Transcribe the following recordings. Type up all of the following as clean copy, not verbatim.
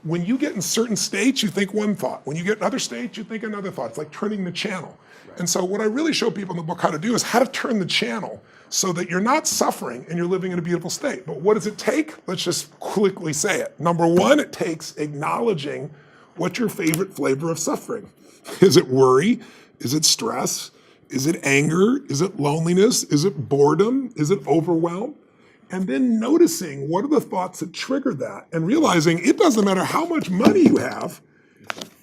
When you get in certain states, you think one thought. When you get in other states, you think another thought. It's like turning the channel. Right. And so what I really show people in the book how to do is how to turn the channel so that you're not suffering and you're living in a beautiful state. But what does it take? Let's just quickly say it. Number one, it takes acknowledging what's your favorite flavor of suffering. Is it worry? Is it stress? Is it anger? Is it loneliness? Is it boredom? Is it overwhelm? And then noticing what are the thoughts that trigger that and realizing it doesn't matter how much money you have,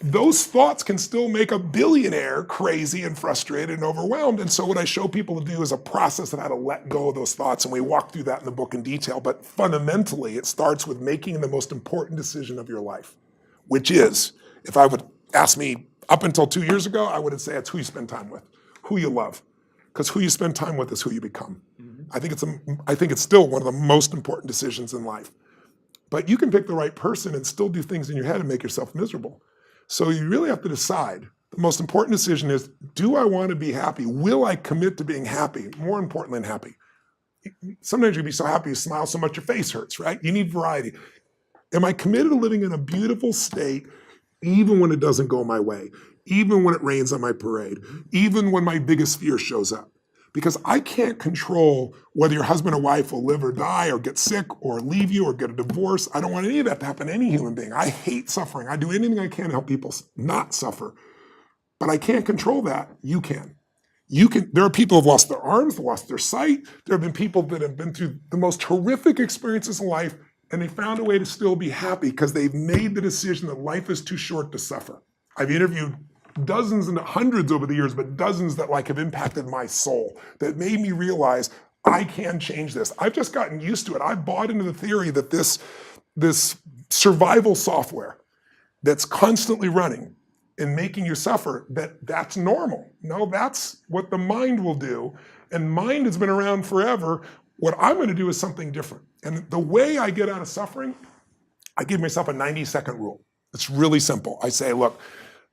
those thoughts can still make a billionaire crazy and frustrated and overwhelmed. And so what I show people to do is a process of how to let go of those thoughts. And we walk through that in the book in detail. But fundamentally, it starts with making the most important decision of your life, which is, if I would ask me up until 2 years ago, I would say it's who you spend time with, who you love. Because who you spend time with is who you become. Mm-hmm. I think it's still one of the most important decisions in life. But you can pick the right person and still do things in your head and make yourself miserable. So you really have to decide. The most important decision is, do I want to be happy? Will I commit to being happy? More importantly than happy. Sometimes you'll be so happy you smile so much your face hurts, right? You need variety. Am I committed to living in a beautiful state even when it doesn't go my way? Even when it rains on my parade, even when my biggest fear shows up. Because I can't control whether your husband or wife will live or die or get sick or leave you or get a divorce. I don't want any of that to happen to any human being. I hate suffering. I do anything I can to help people not suffer. But I can't control that. You can. There are people who have lost their arms, lost their sight. There have been people that have been through the most horrific experiences in life, and they found a way to still be happy because they've made the decision that life is too short to suffer. I've interviewed dozens and hundreds over the years, but dozens that have impacted my soul, that made me realize I can change this. I've just gotten used to it. I bought into the theory that this survival software that's constantly running and making you suffer, that's normal. No, that's what the mind will do. And mind has been around forever. What I'm going to do is something different. And the way I get out of suffering, I give myself a 90-second rule. It's really simple. I say, look,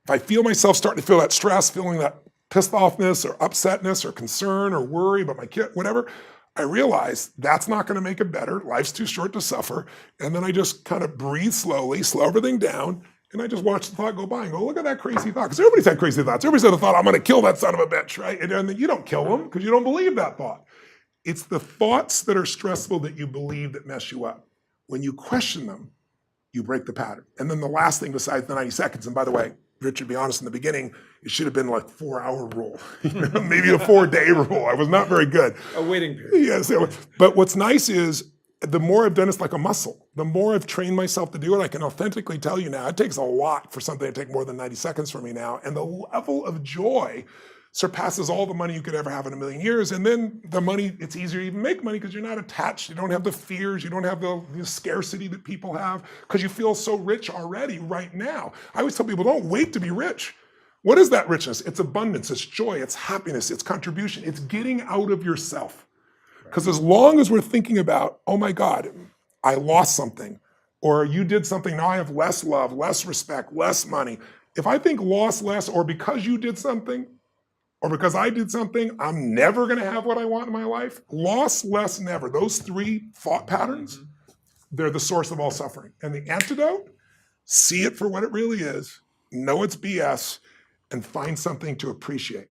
if I feel myself starting to feel that stress, feeling that pissed offness or upsetness or concern or worry about my kid, whatever, I realize that's not going to make it better. Life's too short to suffer. And then I just kind of breathe slowly, slow everything down, and I just watch the thought go by and go, look at that crazy thought. Because everybody's had crazy thoughts. Everybody's had the thought, I'm going to kill that son of a bitch, right? And then you don't kill them because you don't believe that thought. It's the thoughts that are stressful that you believe that mess you up. When you question them, you break the pattern. And then the last thing besides the 90 seconds, and by the way, Richard, be honest, in the beginning, it should have been like 4-hour rule, maybe a 4-day rule. I was not very good. A waiting period. Yes, but what's nice is the more I've done it's like a muscle. The more I've trained myself to do it, I can authentically tell you now, it takes a lot for something to take more than 90 seconds for me now. And the level of joy surpasses all the money you could ever have in a million years. And then the money, it's easier to even make money because you're not attached. You don't have the fears. You don't have the scarcity that people have because you feel so rich already right now. I always tell people, don't wait to be rich. What is that richness? It's abundance, it's joy, it's happiness, it's contribution. It's getting out of yourself. Because as long as we're thinking about, oh my God, I lost something, or you did something, now I have less love, less respect, less money. If I think lost less, or because you did something, or because I did something, I'm never going to have what I want in my life. Loss, less, never. Those 3 thought patterns, they're the source of all suffering. And the antidote, see it for what it really is, know it's BS, and find something to appreciate.